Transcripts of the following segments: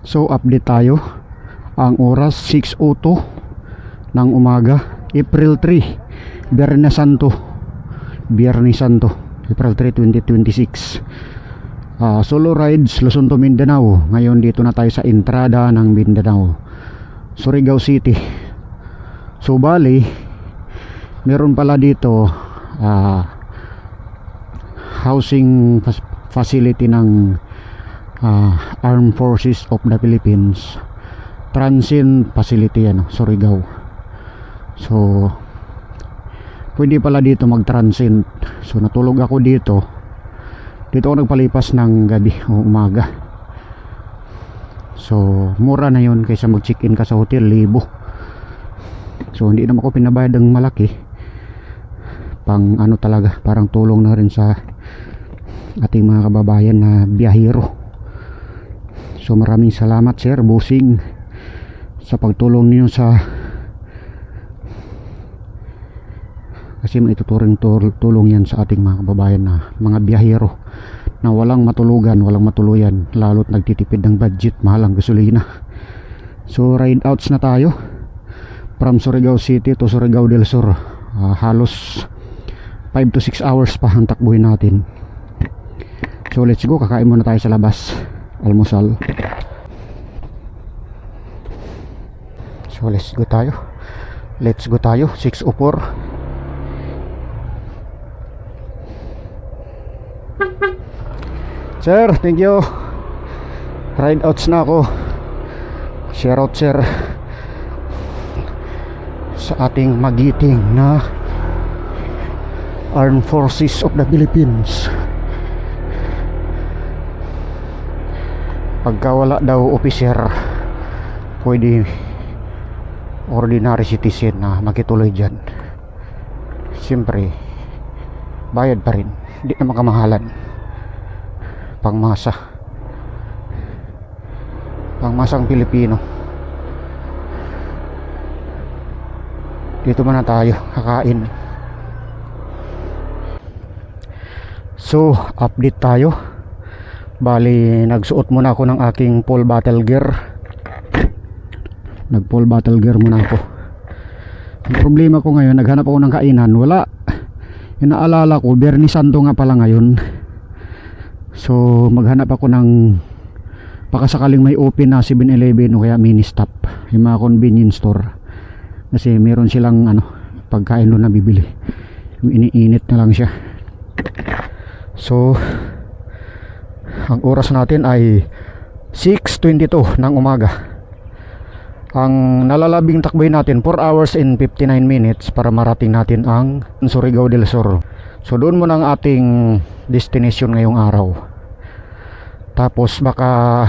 So update tayo. Ang oras 6:02 ng umaga, April 3, Biyernes Santo, April 3, 2026. Solo rides Luzon to Mindanao. Ngayon dito na tayo sa entrada ng Mindanao, Surigao City. So bali, meron pala dito housing facility ng Armed Forces of the Philippines, transient facility, Surigao. So pwede pala dito mag-transient. So natulog ako dito ako nagpalipas ng gabi o umaga. So mura na yun kaysa mag-check-in ka sa hotel, 1,000. So hindi naman ako pinabayad ng malaki, pang talaga, parang tulong na rin sa ating mga kababayan na biyahero. So maraming salamat Sir Busing sa pagtulong niyo kasi maituturing tulong yan sa ating mga kababayan na mga biyahero na walang matulugan, walang matuluyan, lalo't nagtitipid ng budget, mahal ang gasolina. So ride outs na tayo from Surigao City to Surigao del Sur. Halos 5 to 6 hours pa ang takbuhin natin. So let's go, kakain muna tayo sa labas, almusal. So let's go tayo 6:04. Sir, thank you. Ride outs na ako. Share out sir sa ating magiting na Armed Forces of the Philippines. Pagka wala daw officer, pwede ordinary citizen na makituloy dyan. Siyempre bayad pa rin, hindi na makamahalan. Pangmasang Pilipino. Dito muna tayo kakain. So update tayo. Bali nagsuot muna ako ng aking full battle gear. Nag-full battle gear muna ako. Ang problema ko ngayon, naghanap ako ng kainan, wala. Inaalala ko Biyernes Santo nga pala ngayon. So maghanap ako ng pakasakaling may open na 7-Eleven o kaya mini stop, yung mga convenience store, kasi meron silang pagkain doon na bibili, yung iniinit na lang siya. So ang oras natin ay 6:22 ng umaga. Ang nalalabing takboy natin 4 hours and 59 minutes para marating natin ang Surigao del Sur. So doon muna ang ating destination ngayong araw. Tapos baka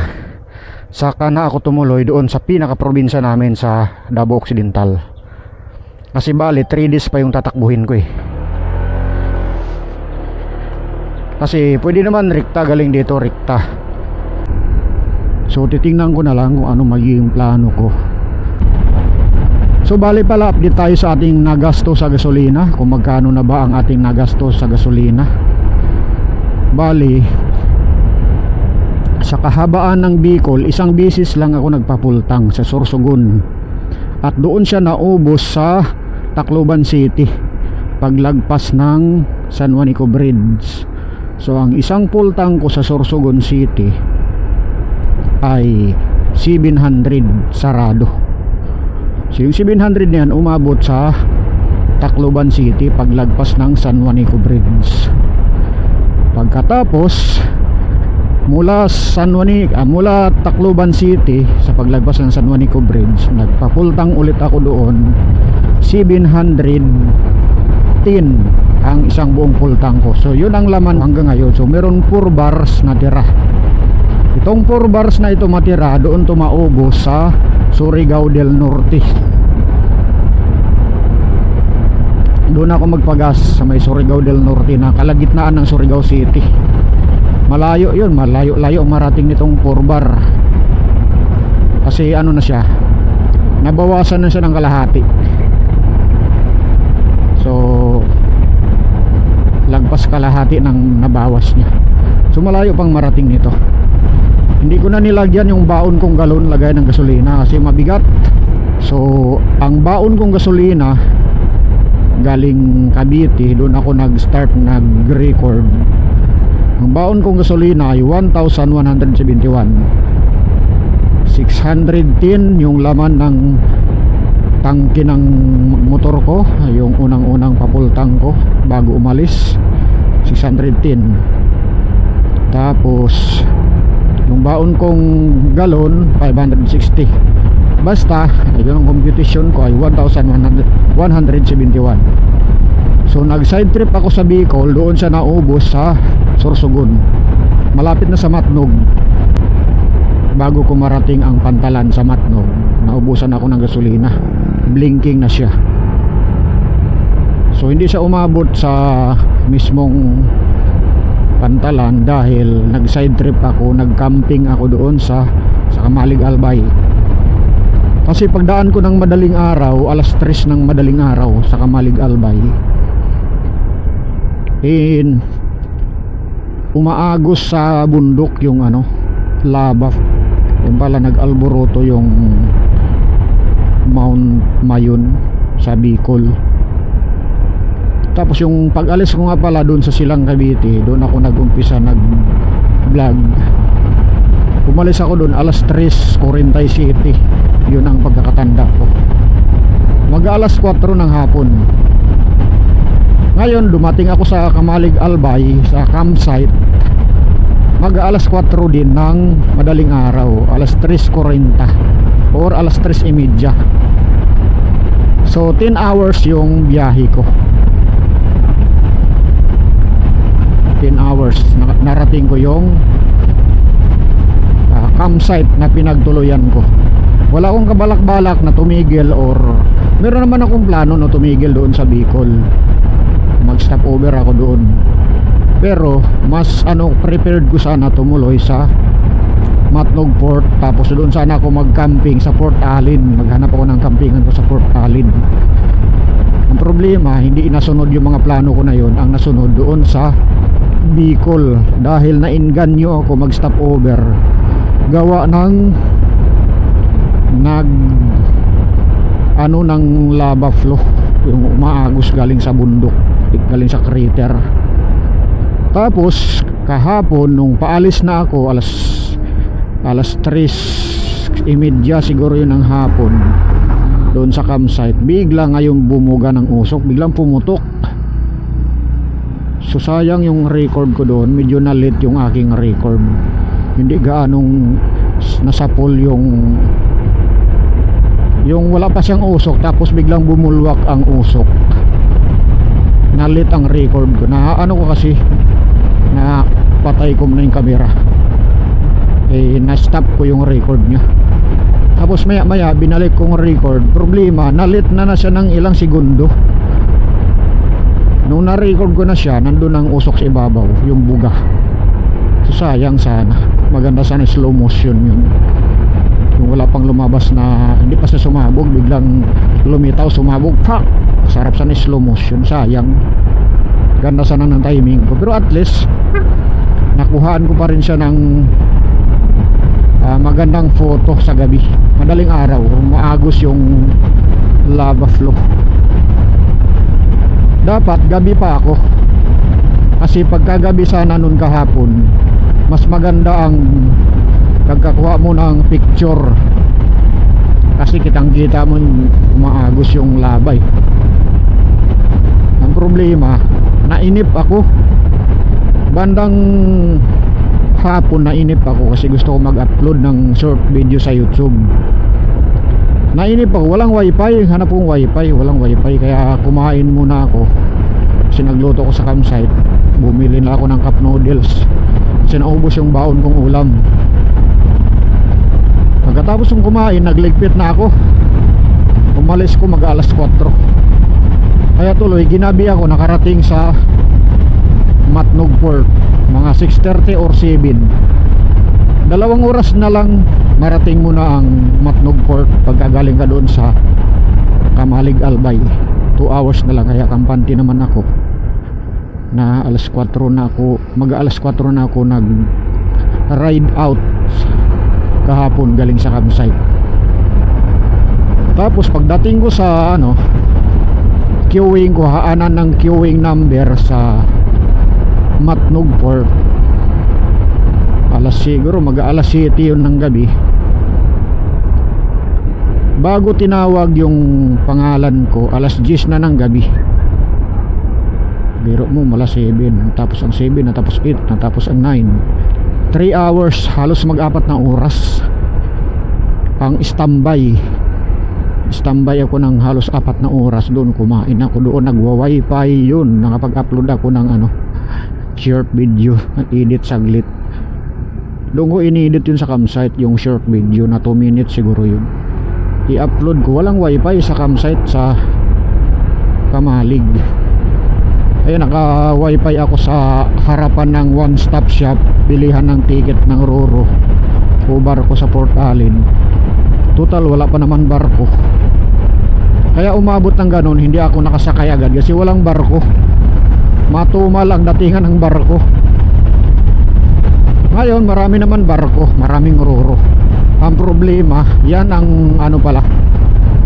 saka na ako tumuloy doon sa pinaka-probinsya namin sa Davao Occidental. Kasi bali 3 days pa yung tatakbuhin ko eh. Kasi pwede naman rekta, galing dito rekta. So titingnan ko na lang kung ano magiging plano ko. So bali pala update tayo sa ating nagasto sa gasolina, kung magkano na ba ang ating nagasto sa gasolina. Bali sa kahabaan ng Bicol, isang bisis lang ako nagpapultang sa Sorsogon, at doon siya naubos sa Tacloban City paglagpas ng San Juanico Bridge. So ang isang pultang ko sa Sorsogon City ay 700 sarado. So yung 700 na yan umabot sa Tacloban City paglagpas ng San Juanico Bridge. Pagkatapos mula Tacloban City sa paglagpas ng San Juanico Bridge, nagpapultang ulit ako doon, 710 ang isang buong pultang ko. So yun ang laman hanggang ngayon. So meron 4 bars na tira. Itong 4 bars na ito matira, doon tumaubos sa Surigao del Norte. Doon ako magpagas sa may Surigao del Norte na kalagitnaan ng Surigao City. Malayo yun, malayo marating nitong 4 bar. Kasi na siya, nabawasan na siya ng kalahati. So lagpas kalahati ng nabawas niya. So malayo pang marating nito. hindi ko na nilagyan yung baon kong galon lagay ng gasolina kasi mabigat. So ang baon kong gasolina galing Cavite, doon ako nag-start nag-record. Ang baon kong gasolina ay 1,171. 610 yung laman ng tangke ng motor ko, yung unang-unang papultang ko bago umalis. 610. Tapos yung baon kong galon 560. Basta yun ang computation ko ay 1,171. So nag side trip ako sa Bicol, doon siya naubos sa Sorsogon, malapit na sa Matnog. Bago ko marating ang Pantalan sa Matnog, naubusan ako ng gasolina, blinking na siya. So hindi siya umabot sa mismong Pantalan dahil nag side trip ako, nag camping ako doon sa Kamalig Albay. Kasi pagdaan ko ng madaling araw, alas 3 ng madaling araw sa Kamalig Albay, umaagos sa bundok yung lava. Yung pala nag-alboroto yung Mount Mayon sa Bicol. Tapos yung pag-alis ko nga pala doon sa Silang Cavite, doon ako nag-umpisa nag-vlog. Umalis ako doon alas 3:47. Yun ang pagkakatanda ko. Mag-alas 4 ng hapon. Ngayon dumating ako sa Kamalig Albay sa campsite, mag-alas 4 din ng madaling araw, alas 3:40 or alas 3:30. So 10 hours yung biyahe ko. 10 hours narating ko yung campsite na pinagtuluyan ko. Wala akong kabalak-balak na tumigil, or meron naman akong plano na tumigil doon sa Bicol, mag-stop over ako doon. Pero mas prepared ko sana tumuloy sa Matnog Port, tapos doon sana ako mag-camping sa Port Allen. Maghanap ako ng campingan ko sa Port Allen. Ang problema, hindi inasunod yung mga plano ko na yon. Ang nasunod doon sa Bicol, dahil nainganyo ako mag-stop over gawa ng ng lava flow, yung umaagos galing sa bundok, galing sa crater. Tapos kahapon nung paalis na ako, alas 3:30 siguro yun ng hapon, doon sa campsite, bigla ngayon bumuga ng usok, biglang pumutok. So sayang yung record ko doon, medyo na-late yung aking record, hindi gaanong nasapol yung wala pa siyang usok, tapos biglang bumulwak ang usok. Na-late ang record ko, na ko kasi na patay ko na yung camera, na-stop ko yung record nya. Tapos maya maya binalik kong record, problema na-late na siya ng ilang segundo. Nung na-record ko na siya, nandun ang usok sa ibabaw, yung buga. So sayang sana, maganda sana slow motion yun, yung wala pang lumabas na hindi pa siya sumabog, biglang lumitaw, sumabog, pak! Sarap sana slow motion, sayang. Ganda sana ng timing ko, pero at least nakuhaan ko pa rin siya ng magandang photo sa gabi, madaling araw, maagos yung lava flow. Dapat gabi pa ako, kasi pagkagabi sana nun kahapon, mas maganda ang pagkakuha mo ng picture, kasi kitang kita mo umaagos yung labay. Ang problema, nainip ako bandang hapon, nainip ako kasi gusto ko mag-upload ng short video sa YouTube. Nainip ako, walang wifi, hanap kong wifi, walang wifi, kaya kumain muna ako kasi nagluto ko sa campsite. Bumili na ako ng cup noodles kasi naubos yung baon kong ulam. Pagkatapos ng kumain, nagligpit na ako, umalis ko mag-alas 4. Kaya tuloy ginabi ako, nakarating sa Matnog Port mga 6:30 or 7. 2 oras na lang marating mo na ang Matnog Port pagkagaling ka doon sa Kamalig Albay. 2 hours na lang, kaya kampante naman ako na alas 4 na ako, mag-alas 4 na ako ride out kahapon galing sa campsite. Tapos pagdating ko sa queuing ko, haanan ng queuing number sa Matnog Port, siguro mag-alas 7 yun ng gabi, bago tinawag yung pangalan ko, alas 10 na ng gabi. Biro mo, mala 7, tapos ang 7, natapos 8, natapos ang 9. 3 hours, halos mag-4 na oras ang standby ako ng halos 4 na oras doon. Kumain ako doon, nagwa-wifi yun, nakapag-upload ako ng short video, edit saglit doon ko, in-edit yun sa campsite, yung short video na 2 minutes siguro yun, i-upload ko. Walang wifi sa campsite sa Kamalig. Ayun, naka-wifi ako sa harapan ng one stop shop, bilihan ng ticket ng Roro o barko sa Port Allen. Total wala pa naman barko, kaya umabot ng ganun. Hindi ako nakasakay agad kasi walang barko, matumal ang datingan ng barko. Ngayon marami naman barko, maraming Roro. Ang problema, yan ang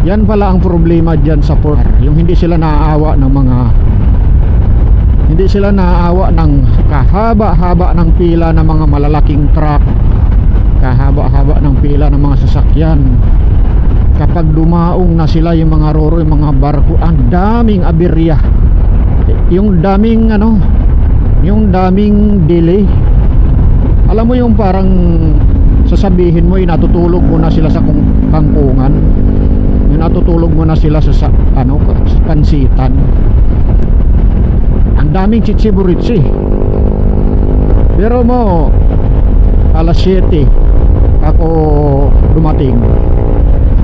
yan pala ang problema dyan sa port, yung hindi sila naaawa ng kahaba-haba ng pila ng mga malalaking truck, kahaba-haba ng pila ng mga sasakyan. Kapag dumaong na sila yung mga Roro, yung mga barko, ang daming aberya, yung daming delay. Alam mo yung parang sasabihin mo, natutulog mo na sila sa kangkungan, yung natutulog mo na sila sa pansitan. Ang daming chichiburitsi. Pero mo, alas 7 ako dumating,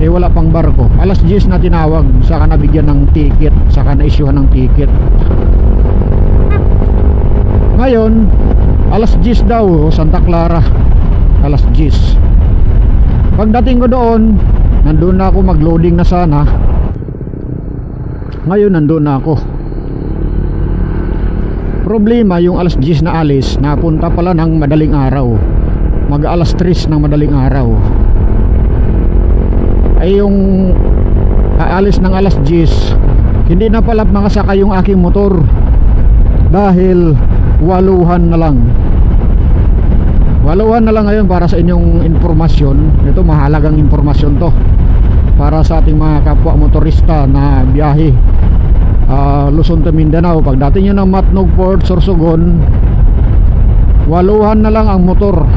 wala pang barko. Alas 10 na tinawag, saka nabigyan ng ticket, saka na-issuehan ng ticket. Ngayon alas 10 daw, Santa Clara, alas 10. Pagdating ko doon, nandun na ako, mag-loading na sana. Ngayon nandun na ako. Problema, yung alas 10 na alis, napunta pala ng madaling araw, mag alas 3 ng madaling araw. Ay yung aalis ng alas 10, hindi na pala makasakay yung aking motor dahil 8 na lang. 8 na lang ngayon. Para sa inyong informasyon, ito mahalagang informasyon to para sa ating mga kapwa motorista na biyahe Luzon to Mindanao. Pagdating nyo ng Matnog Port, Sorsogon, 8 na lang ang motor.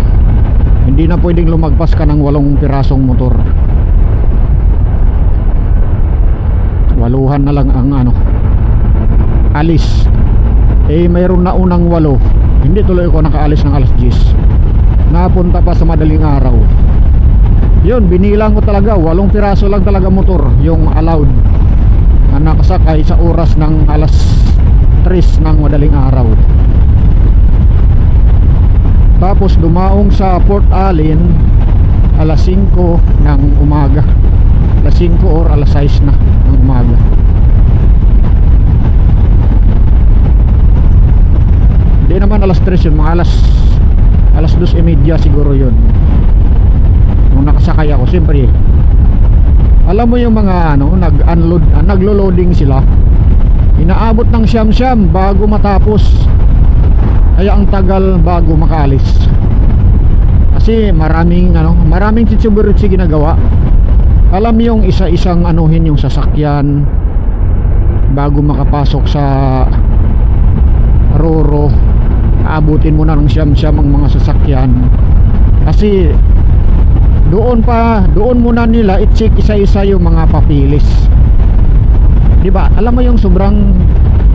Hindi na pwedeng lumagpas ka ng 8 pirasong motor. 8 na lang ang alis. Mayroon na unang 8. Hindi tuloy ako nakaalis ng alas 10, napunta pa sa madaling araw. Yun, binilang ko talaga, 8 piraso lang talaga motor yung allowed na nakasakay sa oras ng alas 3 ng madaling araw. Tapos dumaong sa Port Allen alas 5 ng umaga, alas 5 or alas 6 na ng umaga. Hindi naman alas 3 yun, mga alas 2:30 siguro yun nung nakasakay ako. Siyempre, alam mo yung mga nag-unload, naglo-loading sila, inaabot ng siyam-siyam bago matapos. Kaya ang tagal bago makaalis, kasi maraming chichiburitsi ginagawa. Alam mo yung isa-isang yung sasakyan bago makapasok sa Roro, aabutin mo na ng siyam-siyam ang mga sasakyan. Kasi doon muna nila i-check isa-isa yung mga papilis, diba? Alam mo yung sobrang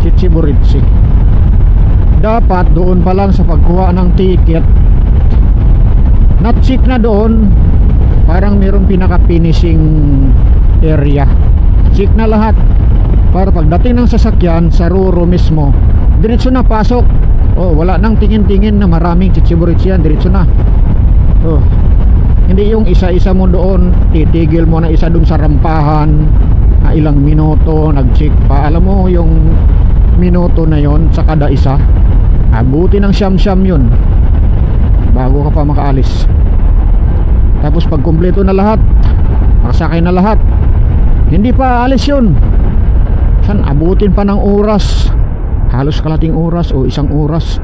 chichiburitsi. Dapat doon pa lang sa pagkuha ng ticket, na-check na doon, parang mayroong pinaka-finishing area, check na lahat, para pagdating ng sasakyan sa Roro mismo, diretso na pasok. Wala nang tingin-tingin na maraming chichiburitsi yan, diretso na. Hindi yung isa-isa mo doon, titigil mo na isa doon sa rampahan na ilang minuto, nag-check pa. Alam mo yung minuto na yon sa kada isa, abuti ng siyam-siyam yun. bago ka pa makaalis. Tapos pag kumpleto na lahat, nakasakay na lahat, hindi pa alis yun. San abutin pa ng oras, halos kalating oras o isang oras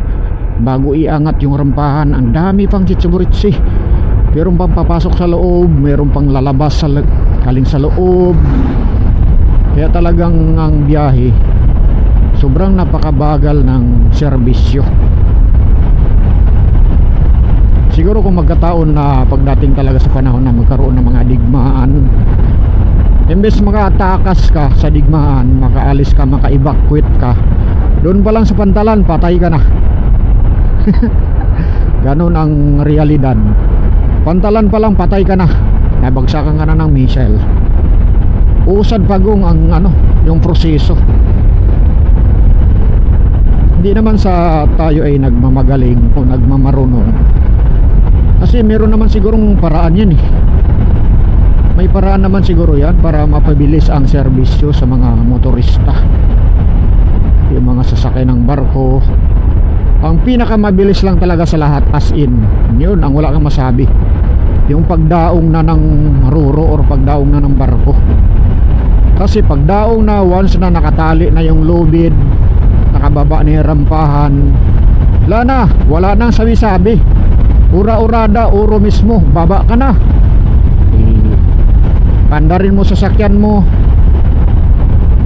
bago iangat yung rampahan. Ang dami pang chichiburitsi. Meron pang papasok sa loob, meron pang lalabas galing sa loob. Kaya talagang ang biyahe sobrang napakabagal ng serbisyo. Siguro kung magkataon na pagdating talaga sa panahon na magkaroon ng mga digmaan, imbes makatakas ka sa digmaan, makaalis ka, maka-evacuate ka, doon pa lang sa Pantalan patay ka na. Ganon ang realidad. Pantalan pa lang patay ka na, nabagsakan ka na ng missile. Usad pagong ang yung proseso. Hindi naman sa tayo ay nagmamagaling o nagmamarunong, kasi meron naman sigurong paraan yan eh. May paraan naman siguro yan para mapabilis ang serbisyo sa mga motorista, yung mga sasakay ng barko. Ang pinakamabilis lang talaga sa lahat, as in, yun ang wala kang masabi, yung pagdaong na ng ruro or pagdaong na ng barko. Kasi pagdaong na, once na nakatali na yung lubid, nakababa na yung rampahan, wala nang sabi-sabi, ura-urada, uro mismo, baba ka na, pandarin mo sasakyan mo,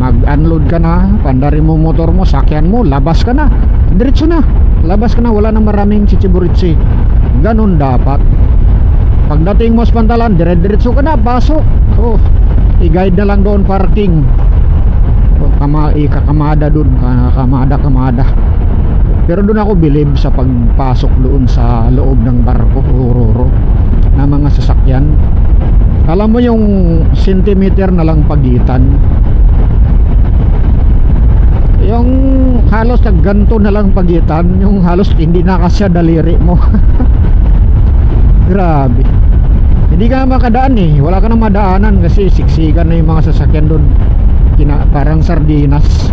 mag-unload ka na, pandarin mo motor mo, sakyan mo, labas ka na, diretso na, labas ka na, wala nang maraming chichiburitsi. Ganun dapat. Pagdating mo sa Pantalan, dire-diretso ka na, pasok. Oh, i-guide na lang doon parking. Ikakamada doon, kamada. Pero doon ako believe sa pagpasok doon sa loob ng barko o roro na mga sasakyan. Alam mo yung centimeter na lang pagitan, yung halos ganto na lang pagitan, yung halos hindi na kasya daliri mo. Grabe, hindi ka makadaan eh, wala ka nang madaanan kasi siksikan na yung mga sasakyan doon, parang sardinas.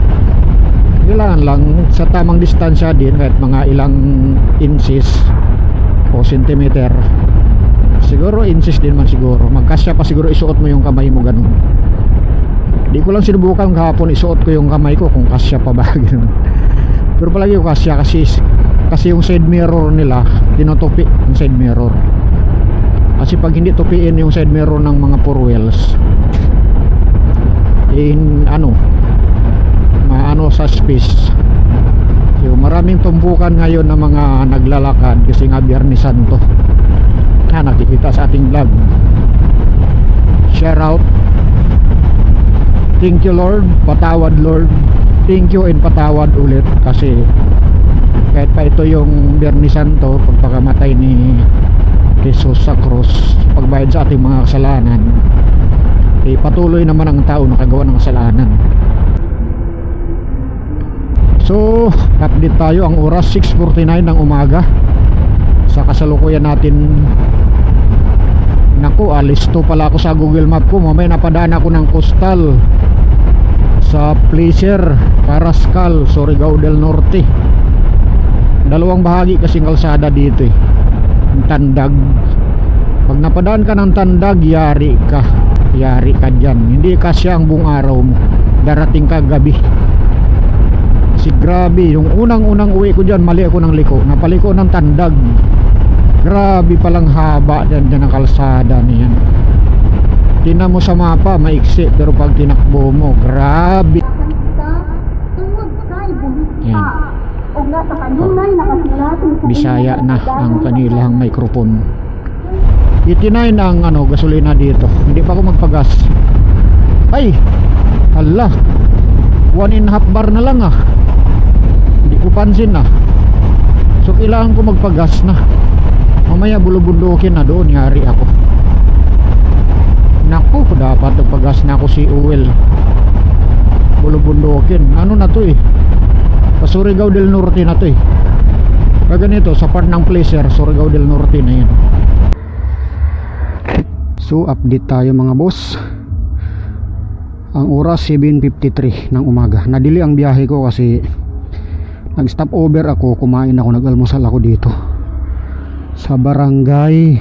Kailangan lang sa tamang distansya din, kahit mga ilang inches o centimeter. Siguro inches din man siguro, magkasya pa siguro isuot mo yung kamay mo ganun. Di ko lang sinubukan kahapon isuot ko yung kamay ko kung kasya pa ba ganun. Pero palagi yung kasya kasi yung side mirror nila tinutupi yung side mirror. Kasi pag hindi tupiin yung side mirror ng mga four wheels, maano sa space. So, maraming tumpukan ngayon ng mga naglalakad kasi nga Biyernes Santo. Nakikita sa ating vlog. Share out. Thank you Lord, patawad Lord. Thank you and patawad ulit, kasi kahit pa ito yung Biyernes Santo, pagpakamatay ni Jesus sa cross, pagbayad sa ating mga kasalanan, patuloy naman ang tao nakagawa ng kasalanan. So update tayo, ang oras 6:49 ng umaga. Sa kasalukuyan natin, naku, alisto pala ako sa Google Map ko. Mamaya napadaan ako ng Coastal sa Placer, Carrascal, Surigao del Norte. Dalawang bahagi kasing kalsada dito eh. Tandag. Pag napadaan ka ng Tandag, yari ka dyan. Hindi kasya ang buong araw mo, darating ka gabi. Kasi grabe, yung unang uwi ko dyan, mali ako ng liko, napaliko ng Tandag. Grabe palang haba dyan ang kalsada niyan. Tingnan mo sa mapa, maiksi, pero pag tinakbo mo, grabe. Yan. Bisaya na ang kanilang microphone. 89 ang gasolina dito. Hindi pa ako magpagas. Ay, hala, 1.5 bar na lang ah. Hindi ko pansin ah. So kailangan ko magpagas na. Mamaya bulubundukin na doon, yari ako. Naku, dapat nagpagas na ako si Uwel. Bulubundukin. Ano na to eh, Surigao del Norte na to eh. Pag ganito, sa part ng Placer, Surigao del Norte na yan. So update tayo mga boss. Ang oras 7:53 ng umaga. Nadili ang biyahe ko kasi nag stop over ako, kumain ako, nag almusal ako dito sa Barangay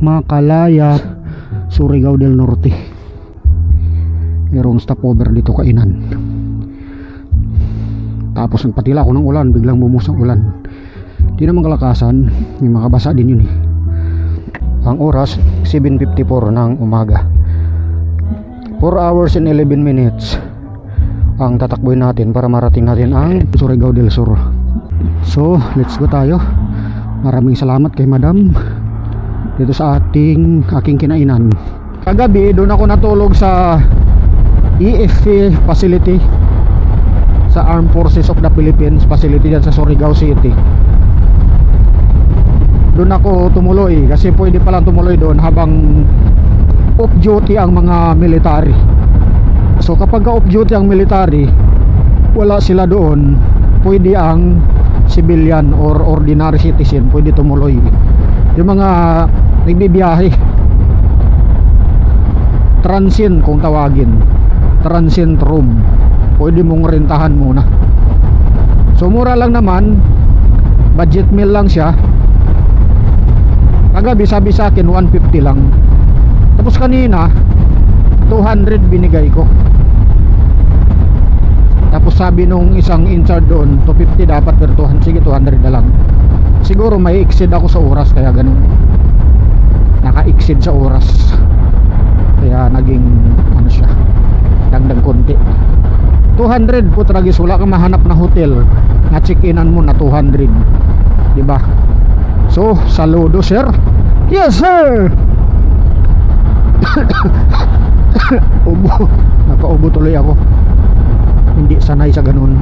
Macalaya, Surigao del Norte. Mayroong stopover dito kainan. Tapos nagpatila ako ng ulan, biglang bumuhos ang ulan. Di naman kalakasan, may makabasa din yun eh. Ang oras 7:54 ng umaga. 4 hours and 11 minutes ang tatakboy natin para marating natin ang Surigao del Sur. So let's go tayo. Maraming salamat kay Madam dito sa aking kinainan. Kagabi doon ako natulog sa EFP facility, sa Armed Forces of the Philippines facility dyan sa Surigao City. Doon ako tumuloy kasi pwede palang tumuloy doon habang off duty ang mga military. So kapag off duty ang military, wala sila doon, pwede ang civilian or ordinary citizen pwede tumuloy. Yung mga nagbibiyahe, transient kung tawagin, transient room, pwede mong rentahan muna. So mura lang naman, budget meal lang siya. Kagabi sabi sa akin 150 lang. Tapos kanina 200 binigay ko. Tapos sabi nung isang in charge doon 250 dapat, pero 200, sige 200 na lang. Siguro may exceed ako sa oras kaya ganun. Naka-exceed sa oras. Kaya naging ano siya, dagdag konti. 200 po tragis, wala kang mahanap na hotel na check-inan mo na 200, di ba? So, saludo sir. Yes sir. Ubo, nakaubo tuloy ako. Hindi sanay sa ganun.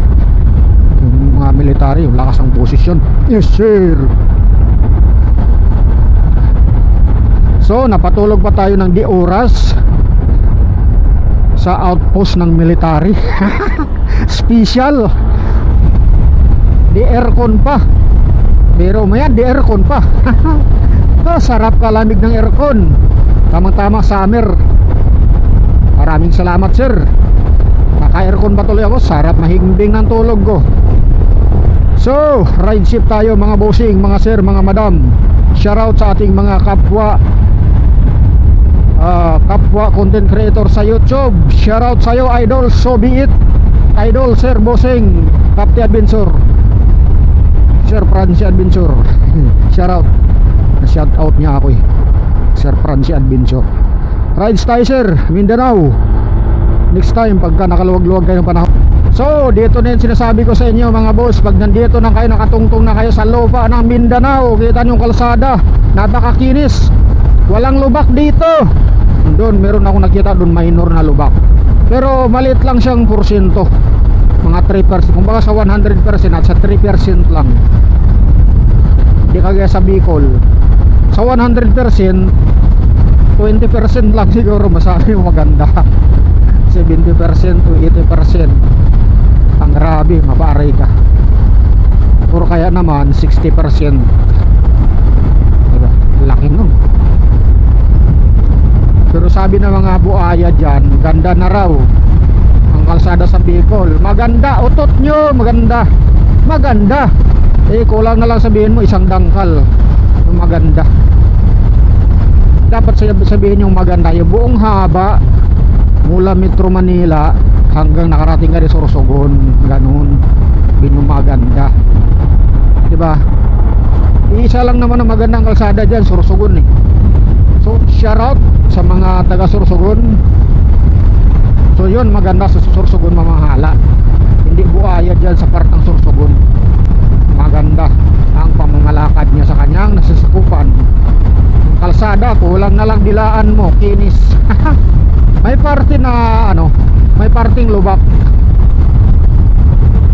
Yung mga military, yung lakas ng posisyon. Yes sir. So, napatulog pa tayo ng di oras sa outpost ng military. Special. Di aircon pa. Pero mayan, di aircon pa. Sarap kalamig ng aircon. Tamang-tama summer. Maraming salamat sir. Naka-aircon pa tuloy ako. Sarap mahimbing ng tulog ko. So, ride shift tayo mga bossing, mga sir, mga madam. Shoutout sa ating mga kapwa content creator sa YouTube. Shoutout sa'yo idol, so be it. Idol, sir, bossing, Captain Adventure, Sir Francie Adventure. Shoutout. Na-shoutout niya ako eh, Sir Francie Adventure. Rides tayo sir, Mindanao. Next time pagka nakaluwag-luwag kayo ng panahon. So dito na yung sinasabi ko sa inyo mga boss. Pag nandito na kayo, nakatungtong na kayo sa lupa ng Mindanao, kita nyo yung kalsada, napakakinis, walang lubak dito. Doon meron ako nakita doon, minor na lubak, pero maliit lang siyang porsyento, mga 3%. Kumbaga sa 100% at sa 3% lang. Di kagaya sa Bicol, sa 100% 20% lang siguro masabi mo maganda. 70% to 80% ang grabe, mabaray ka. Puro kaya naman 60%, diba? Laki nun. Pero sabi ng mga buaya dyan, ganda na raw ang kalsada sa Bicol. Maganda, utot nyo, maganda. Maganda. Eh kulang na lang sabihin mo isang dangkal yung maganda. Dapat sabihin yung maganda, yung buong haba mula Metro Manila hanggang nakarating ka rin sa Sorsogon, ganun yung maganda, diba? Isa lang naman ang magandang kalsada dyan, Sorsogon eh. So shoutout sa mga taga Sorsogon. So yun, maganda sa Sorsogon, mamahala. Hindi buaya dyan sa part ng Sorsogon. Maganda ang pamamalakad niya sa kanyang nasasakupan. Kalsada, kulang na lang dilaan mo, kinis. May parte na ano, may parting lubak.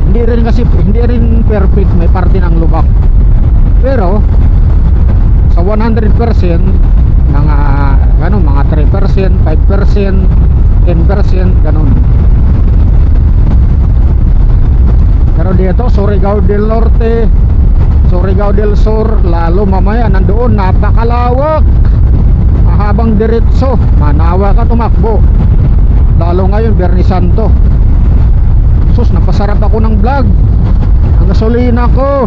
Hindi rin kasi, hindi rin perfect, may parte ng lubak. Pero sa 100% mga ganun, mga 3%, 5%, 10%, ganun. Pero dito, Surigao del Norte, Surigao del Sur, lalo mamaya nandoon, napakalawak. Mahabang diretso, manawa ka tumakbo. Lalo ngayon, Bernie Santo. Sus, napasarap ako ng vlog. Ang gasolina ko.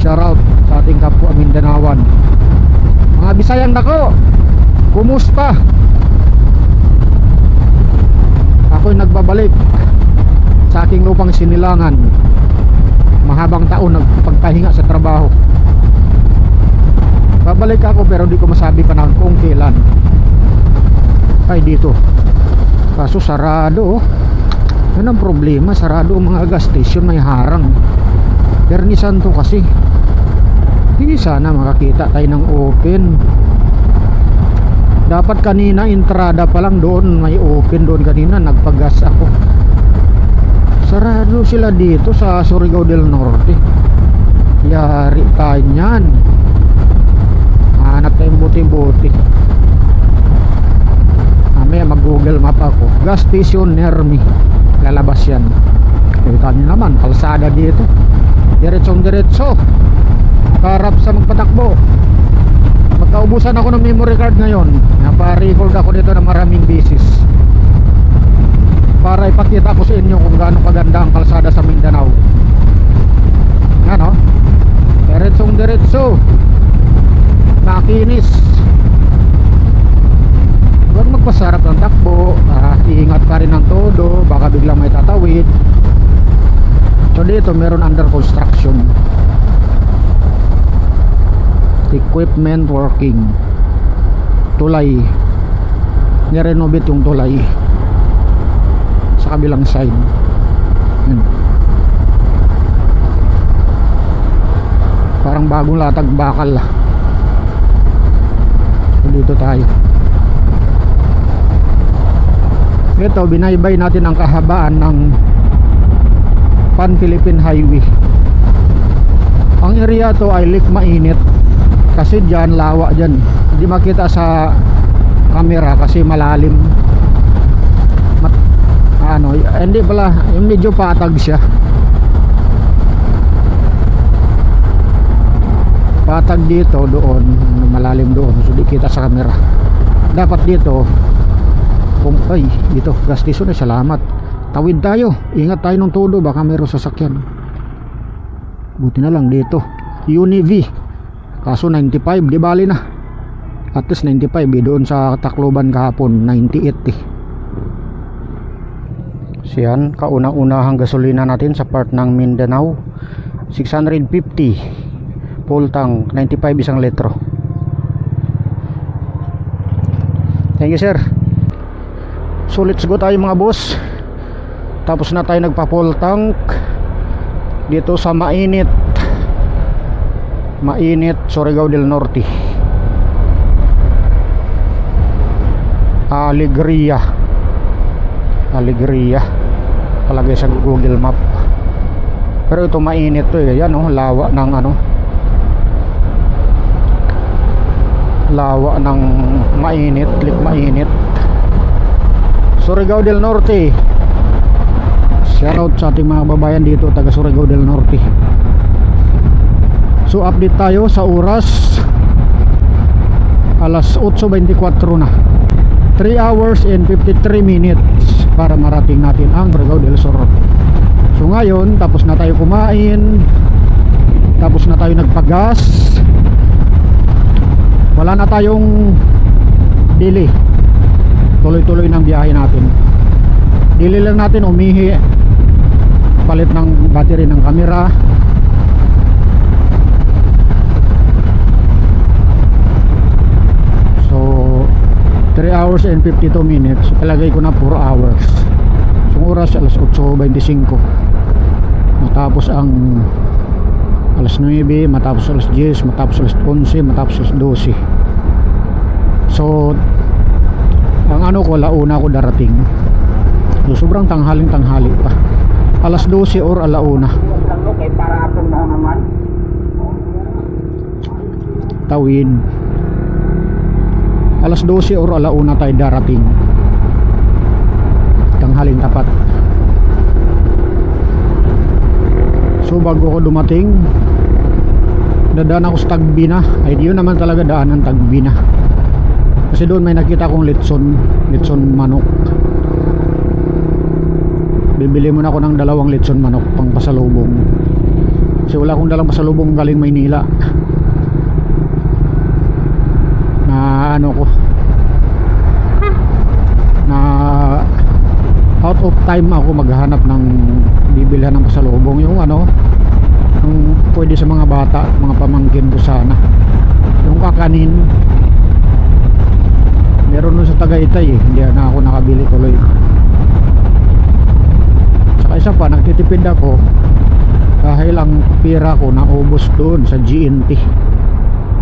Shoutout sa ating kapwa Mindanawan. Mga Bisayang dako, kumusta? Ako'y nagbabalik sa aking lupang sinilangan. Mahabang taon nagpagpahinga sa trabaho. Babalik ako pero di ko masabi pa na kung kailan. Ay dito, kaso sarado oh. Yan ang problema, sarado ang mga gas station, may harang. Bernie Santo kasi. Hindi sana makakita tayo ng open. Dapat kanina entrada pa lang doon may open doon kanina, nagpagas ako. Sarado sila dito sa Surigao del Norte. Yari tayo niyan. Hanap tayong buti-buti. Mamaya mag-google map ako. Gas station near me. Lalabas yan. Kita nyo naman, kalsada dito. Diretsong diretso. Karap sa magpatakbo. Magkaubusan ako ng memory card ngayon. Napa-record ako dito ng maraming beses para ipakita ko sa inyo kung gaano kaganda ang kalsada sa Mindanao. Yan o. Diretsong diretso. Makinis. Huwag magpasarap ng takbo. Iingat ka rin ng todo, baka biglang may tatawid. So dito meron under construction. Equipment working. Tulay. Nirenovate yung tulay sa kabilang side. Yan. Parang bagong latag bakal. So dito tayo. Ito, binaybay natin ang kahabaan ng Pan-Philippine Highway. Ang area to ay Lake Mainit kasi dyan, lawa dyan. Hindi makita sa camera kasi malalim. Hindi pala, yung medyo patag siya. Patag dito, doon, malalim doon. So di kita sa camera. Dapat dito, ay dito gas station, salamat. Tawid tayo, ingat tayo ng todo, baka mayroong sasakyan. Buti na lang dito UNIV, kaso 95, di bali na. At least 95 doon sa Tacloban kahapon 98 siyan. Kauna-unahang gasolina natin sa part ng Mindanao, 650 full tank, 95 isang litro. Thank you sir. So let's go tayo mga boss. Tapos na tayo nagpa-full tank dito sa mainit Surigao del Norte. Alegria palagay sa Google Map. Pero ito mainit to eh. Yan oh, lawa ng lawa ng mainit, Lake Mainit, Surigao del Norte. Shoutout sa ating mga babayan dito taga Surigao del Norte. So update tayo sa oras, alas 8:24 na. 3 hours and 53 minutes para marating natin ang Surigao del Sur. So ngayon, tapos na tayo kumain, tapos na tayo nagpagas, wala na tayong dili. Tuloy-tuloy ng biyahe natin. Dili lang natin umihi, palit ng battery ng camera. So 3 hours and 52 minutes. Palagay ko na 4 hours. So oras alas 8:25. Matapos ang alas 9, matapos alas 10, matapos alas 11, matapos alas 12. So ang ko, launa ko darating. So sobrang tanghali pa. Alas 12 or alauna. Tawid. Alas 12 or alauna tayo darating. Tanghaling tapat. So bago ko dumating, dadaan ako sa Tagbina. Ay yun naman talaga daan ng Tagbina. Kasi doon may nakita kong litson manok. Bibili muna ako ng 2 litson manok pang pasalubong. Kasi wala akong dalang pasalubong galing Maynila. ano ko, na out of time ako maghanap ng bibilhan ng pasalubong, yung ano, yung pwede sa mga bata, mga pamangkin ko sana, yung kakanin. Meron nun sa Tagaytay eh, hindi na ako nakabili tuloy. Saka isa pa, nagtitipid ako dahil ang pira ko naubos doon sa GNT.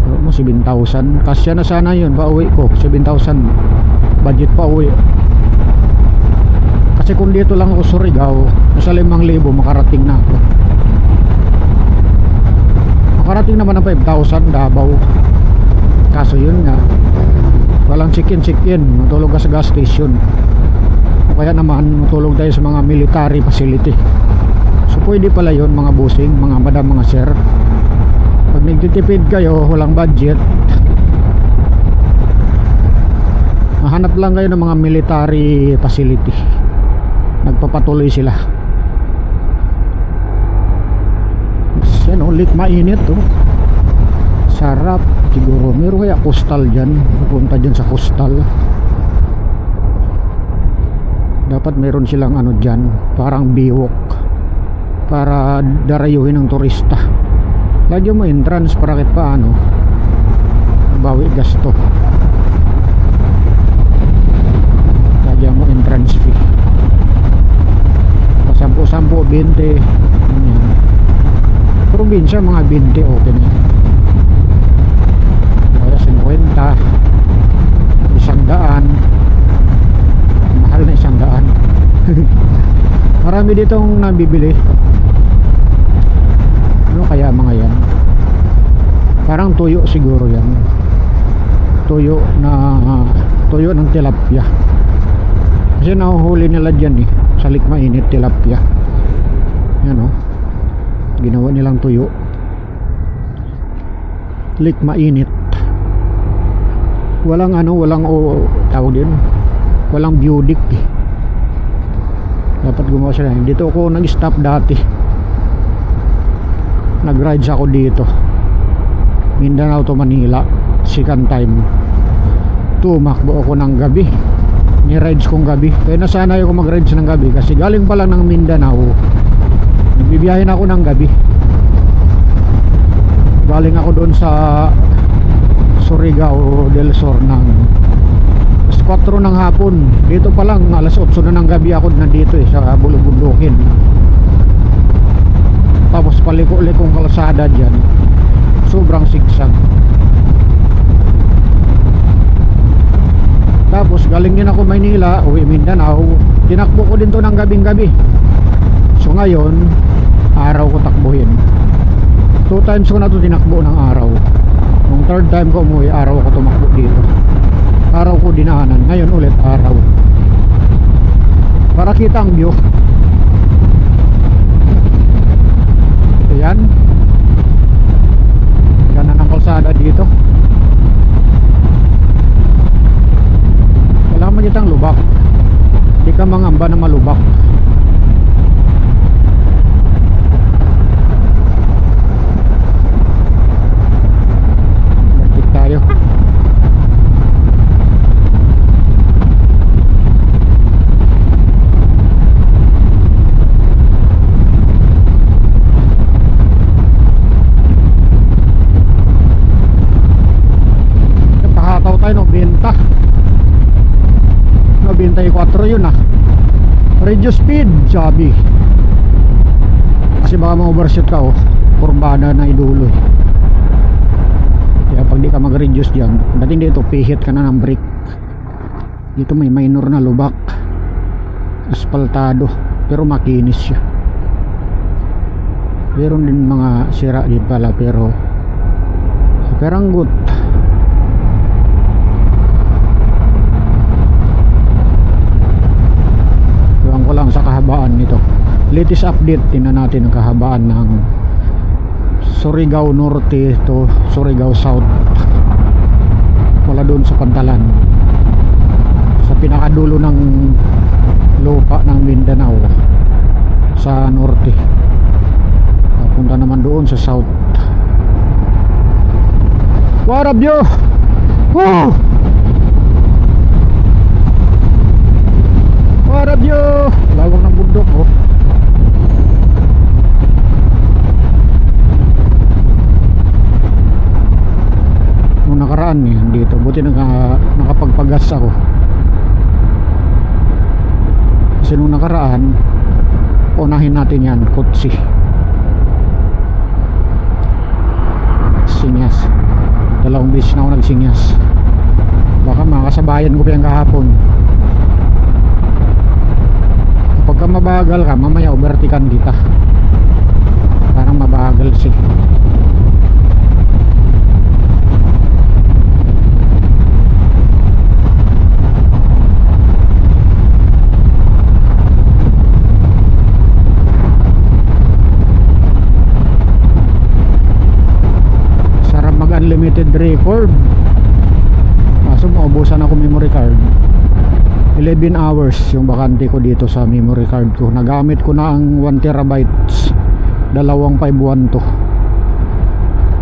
Pero mo 7,000, kasya na sana yun pa uwi ko, 7,000 budget pa uwi. Kasi kung dito lang ako Surigao, nasa 5,000 makarating na ako. Makarating naman ng 5,000 Davao. Kaso yun nga, walang chicken, matulog ka sa gas station, o kaya naman matulog tayo sa mga military facility. So pwede pala yun mga busing, mga madam, mga sir. Pag nagtitipid kayo, walang budget, mahanap lang kayo ng mga military facility, nagpapatuloy sila. Yan o, lake mainit o, sarap. Siguro meron kaya coastal dyan, pupunta dyan sa coastal. Dapat meron silang ano dyan, parang biwok para darayuhin ng turista. Lagyan mo entrance para kahit paano bawi gasto. Lagyan mo entrance fee, 10-10, 20. Probinsya mga 20 okay na. Kaya 50, 100, mahal na 100. Marami ditong nabibili. Ano kaya mga yan? Parang tuyo siguro yan, tuyo ng tilapia. Kasi nahuhuli nila dyan eh, sa lake mainit, tilapia. Yan o, ginawa nilang tuyo, lake mainit. Walang ano, walang tawag din, walang budik eh. Dapat gumawa sila. Dito ako nag-stop dati, nag-rides ako dito, Mindanao to Manila, second time. Tumakbo ako ng gabi, ni-rides kong gabi. Kaya nasanay ako mag-rides ng gabi kasi galing pa lang ng Mindanao, nagbibiyahe na ako ng gabi. Galing ako doon sa Surigao del Sur ng 4 ng hapon. Dito pa lang alas 8 na ng gabi ako nandito eh, sa Bulubundukin. Tapos paliko-likong kalsada dyan, sobrang sigsag. Tapos galing din ako Maynila, uwi Mindanao, tinakbo ko din to ng gabing-gabi. So ngayon, araw ko takbuhin. 2 times ko na to tinakbo ng araw. Nung 3rd time ko umuwi, araw ko tumakbo dito. Araw ko dinaanan, ngayon ulit araw, para kita ang view. Ayan, ganda ng kalsada dito. Wala man ditang lubak, di ka mangamba na malubak. Balik tayo. Nobenta 4 yun ah, reduce speed sabi, kasi baka ma-overshoot ka oh, kurbada na idulo eh. Kaya pag di ka mag-reduce dyan, dating dito pihit ka na ng brake. Dito may minor na lubak, aspaltado, pero makinis siya. Meron din mga sira din pala, pero ang good. Ko lang sa kahabaan nito. Latest update, tingnan natin ang kahabaan ng Surigao Norte to Surigao South. Wala doon sa Pantalan, sa pinakadulo ng lupa ng Mindanao sa norte. Punta naman doon sa south. What up yo? Woo! What up yo? Lawak ng bundok oh. Nung nakaraan eh, dito. Buti nakapagpagas ako. Kasi nung nakaraan, unahin natin yan, kotse. Sinyas. Dalawang beses na ako nagsinyas. Baka makasabayan ko pa yan kahapon. Pagka mabagal ka, mamaya overtikan kita. Parang mabagal siya. Unlimited record. Kaso maubusan ako memory card. 11 hours yung bakante ko dito sa memory card ko. Nagamit ko na ang 1 terabytes. 2512.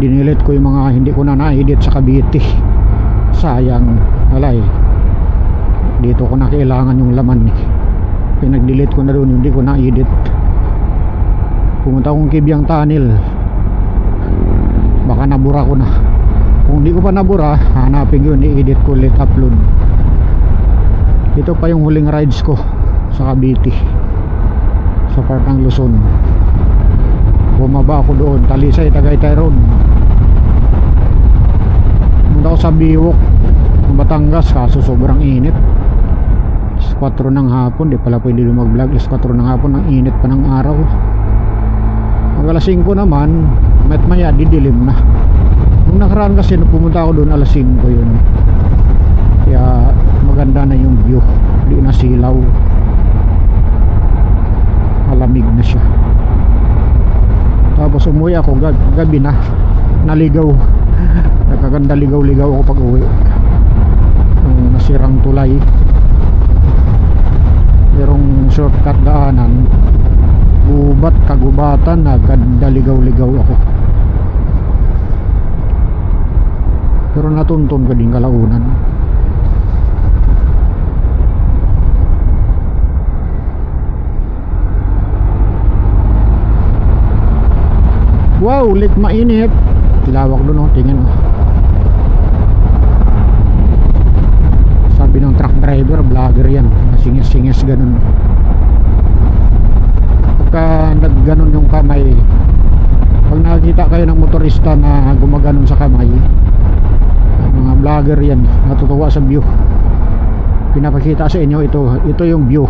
Dinilit ko yung mga hindi ko na na-edit sa Cavite. Sayang. Alay. Dito ko na kailangan yung laman eh. Pinag-delete ko na doon, hindi ko na-edit. Pumunta akong Kibyang Tunnel. Baka nabura ko na. Kung hindi ko pa nabura, hanapin ko yun, i-edit ko ulit, upload. Ito pa yung huling rides ko sa Cavite, sa part ng Luzon. Bumaba ako doon, Talisay, Tagaytay Road. Pumunta ako sa Biwok, Batangas, kaso sobrang init. 4 ng hapon, di pala pwede mag-vlog. 4 ng hapon, ang init pa ng araw. Pag alas 5 naman, maya didilim na. Nung nakaraan kasi nung pumunta ako doon alas 5 yun. Kaya maganda na yung view. Di na silaw. Malamig na siya. Tapos umuwi ako gabi na. Naligaw. Nagkaganda ligaw-ligaw ako pag uwi. Yung nasirang tulay. Merong shortcut daanan. Gubat, kagubatan. Nagkaganda ligaw-ligaw ako. Pero natuntun ko din kalaunan. Wow, lit mainit. Lawak doon oh, tingin oh. Sabi ng truck driver, vlogger yan. Singis-singis ganun. Pagka nagganon yung kamay, pag nakikita kayo ng motorista na gumaganon sa kamay, mga vlogger yan, natutuwa sa view. Pinapakita sa inyo ito yung view.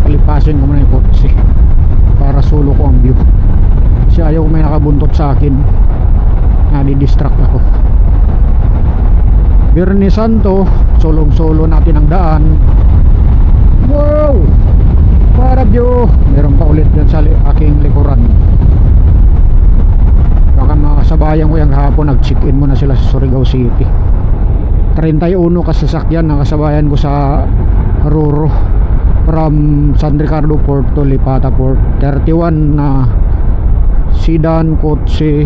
Palipasin ko muna yung kotse para solo ko ang view. Kasi ayaw may nakabuntot sa akin, nadi-distract ako. Birni Santo, solong-solo natin ang daan. Wow! Para view. Meron pa ulit yan sa aking likuran. Baka makasabayan ko yung hapon, nag-check-in muna sila sa Surigao City. 31 kasasakyan nakasabayan ko sa Ruro from San Ricardo Port to Lipata Port. 31 na sedan, kotse,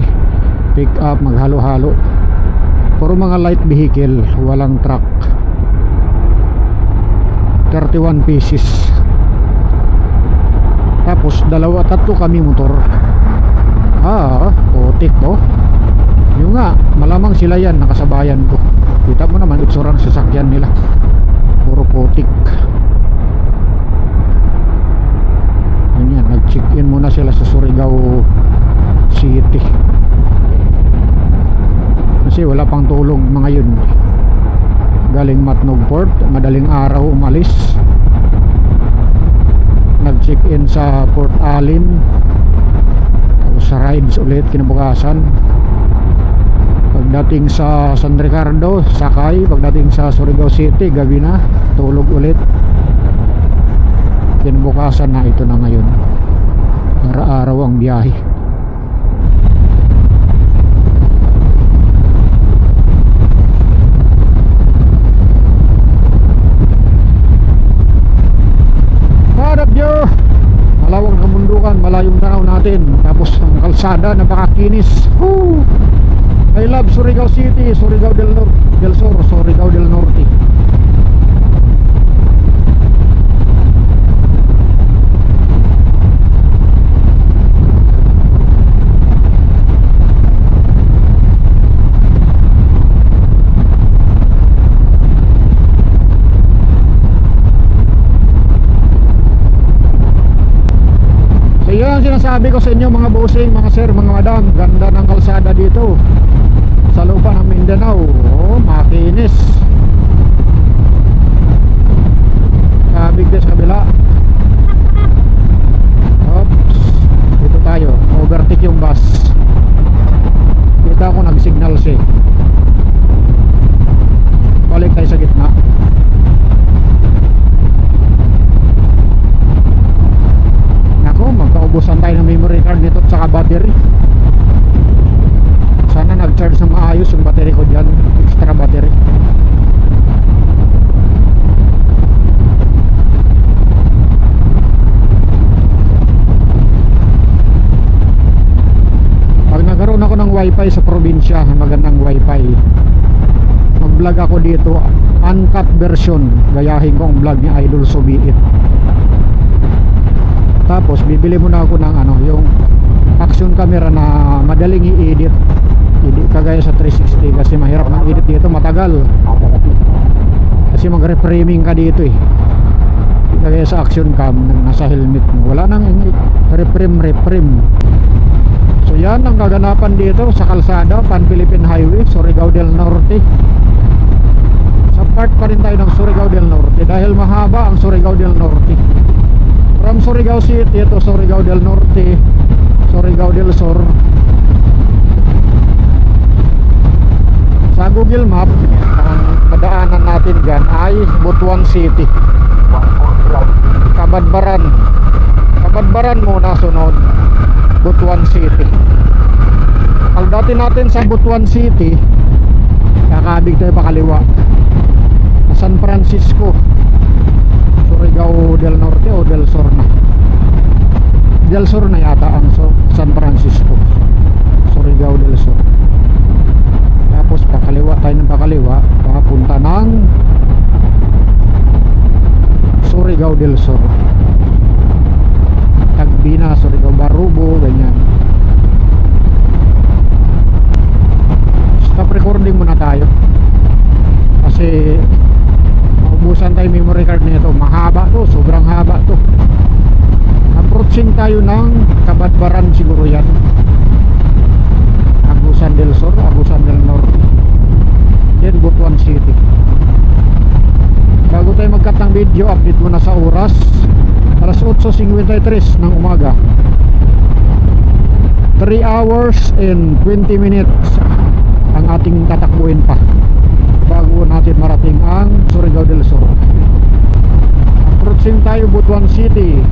pick up, maghalo-halo. Puro mga light vehicle, walang truck. 31 pieces. Tapos tatlo kami motor. Putik to. Yung nga, malamang sila yan, nakasabayan ko. Kita mo naman itsurang sasakyan nila. Puro putik. Yan, nag-check-in muna sila sa Surigao City. Kasi wala pang tulog mga yun. Galing Matnog Port, madaling araw umalis. Nag-check-in sa Port Allen. Tapos sa rides ulit kinabukasan. Pagdating sa San Ricardo, sakay. Pagdating sa Surigao City, gabi na, tulog ulit. Kinabukasan na, ito na ngayon. Araw-araw ang biyahe. kalsada, napakakinis. Woo! I love Surigao City, Surigao del Sur, Surigao del Norte. So yun ang sinasabi ko sa inyo mga bossing, mga sir, mga madam. Ganda ng kalsada dito sa lupa ng Mindanao. Oh, makinis. Kabig din sa kabila. Oops, dito tayo. Overtake yung bus. Kita ko nag-signal siya. Balik tayo sa gitna. Nako, magkaubusan tayo ng memory card nito at saka battery. Sana nag-charge na maayos yung battery ko dyan. Extra battery. Pag nagkaroon ako ng wifi sa probinsya, magandang wifi, mag-vlog ako dito, uncut version. Gayahin ko ang vlog ni Idol Subiit. Tapos bibili muna ako ng yung action camera na madaling i-edit. Hindi kagaya sa 360 kasi mahirap mag-edit dito, matagal. Kasi mag-reframing ka dito eh. Hindi kagaya sa action cam nasa helmet mo. Wala nang reframe. So yan ang kaganapan dito sa kalsada, Pan Philippine Highway, Surigao del Norte. Sa part pa rin tayo ng Surigao del Norte dahil mahaba ang Surigao del Norte. From Surigao City to Surigao del Norte, Surigao del Sur. Sa Google Map, ang madaanan natin dyan ay Butuan City, Kabadbaran muna sunod, Butuan City. Ang dati natin sa Butuan City, kakabig tayo pakaliwa, San Francisco, Surigao del Norte o del Sur na. Del Sur na yata ang San Francisco, Surigao del Sur. Tapos pakaliwa tayo ng pakaliwa, papunta ng Surigao del Sur, Tagbina, Surigao Barubo, ganyan. Stop recording muna tayo kasi maubusan tayo memory card nito. Mahaba to, sobrang haba to. Approaching tayo ng Kabadbaran siguro yan, Agusan del Sur, Agusan del Norte, then Butuan City. Bago tayo mag-cut ng video, update muna sa oras. Alas 8:53 ng umaga. 3 hours and 20 minutes ang ating tatakbuhin pa bago natin marating ang Surigao del Sur. Approaching tayo Butuan City.